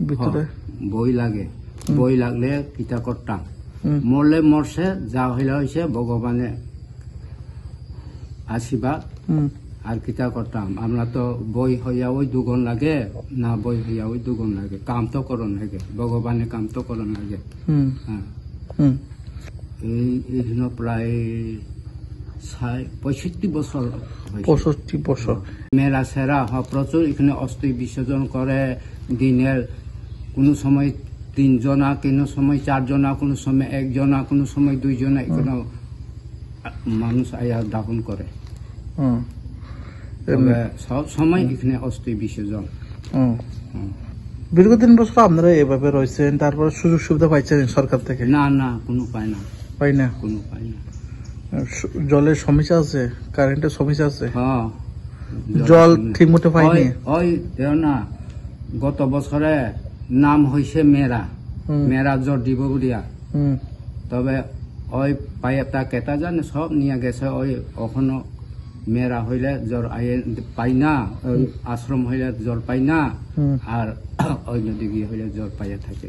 ভিতরে বই লাগে, বই লাগলে কিতা করতাম, মরলে মরছে, যা হইলে হয়েছে, ভগবানে আশীর্বাদ, আর কিতা করতাম। আমরা তো বই হইয়া ওই দুগুণ লাগে না, বই হইয়া ওই দুগুণ লাগে, কাম তো করন লাগে, ভগবানে কাম তো করন লাগে। এই প্রায় 65 বছর। 65 বছর। মেলা সেরা প্রচুর এখানে অস্থি বিসর্জন করে। দিনের কোনো সময় 3 জনা, কোনো সময় 4 জনা, কোনো সময় 1 জনা, কোনো সময় 2 জনা এখানে মানুষ আয়া দাফন করে। সব সময় এখানে অস্থি বিসর্জন। দীর্ঘদিন বছর আপনারা এভাবে রয়েছেন, তারপর সুযোগ সুবিধা পাইছেন সরকার থেকে? না না, কোনো পাই না, কোনো পাই না। জলের সমস্যা আছে, কারেন্টের সমস্যা আছে? হ্যাঁ, জল ঠিক মতো পাইনি। ওই দেও না, গত বছরে নাম হয়েছে মেরা জ্বর দিব বুড়িয়া, তবে ওই পাইপটা কেটা জানে সব নিয়ে গেছে। ওই ওখানে মেয়েরা হইলে জ্বর পাই না, ওই আশ্রম হইলে জ্বর পাই না, আর ওই নদী গিয়ে হইলে জ্বর পাইয়া থাকে।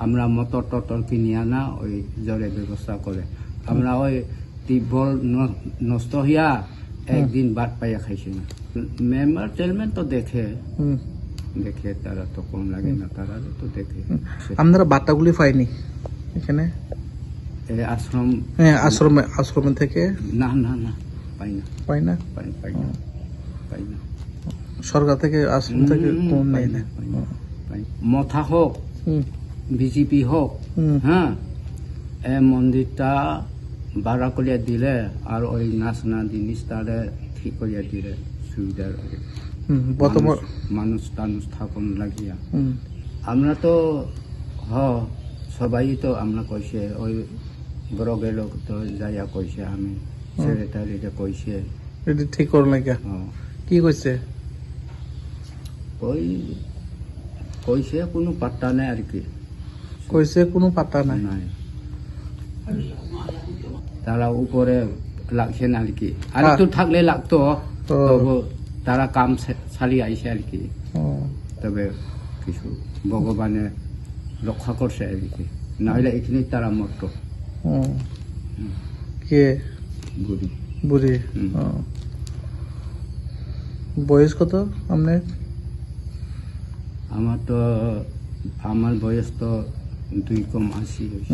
আমরা মটর টটর কিনি আনা, ওই জ্বরের ব্যবস্থা করে। আমরা ওই টিউবওয়েল নষ্ট হইয়া একদিন বাদ পাইয়া খাইছি না। মেম্বার চেয়ারম্যান তো দেখে তারা তো কম লাগে না, তারা তো দেখে। আপনারা বাটাগুলি পাইনি এখানে আশ্রম? আশ্রমে থেকে না না না, পাই না। সরকার থেকে আশ্রম থেকে কোন নেই না। মথা হোক, বিজেপি হোক, হ্যাঁ, এই মন্দিরটা ভাড়া করিয়া দিলে আর ওই নাচনা জিনিস তারে ঠিক করিয়া দিলে সুবিধা লাগে, মানুষ টানুষ থাকুন লাগিয়া। আমরা তো সবাই তো আমরা কইছে, ওই বড় গেল তো যাইয়া কইছে, আমি সেক্রেটারিকে কইছে ঠিক করুন লাগিয়া। কি কইছে? ওই কইছে কোনো পাত্তা নাই আর কি, কইছে কোনো পাত্তা নাই। তারা উপরে লাগছে না আর কি, আর একটু থাকলে লাগতো, তবু তারা কাম চালিয়ে আইছে আর কি। তবে কিছু ভগবানে রক্ষা করছে আর কি, নাহলে এখানে তারা মরতো। কে? বুড়ি। বয়স কত আপনার? আমার বয়স তো 2 কম 80 হয়েছে।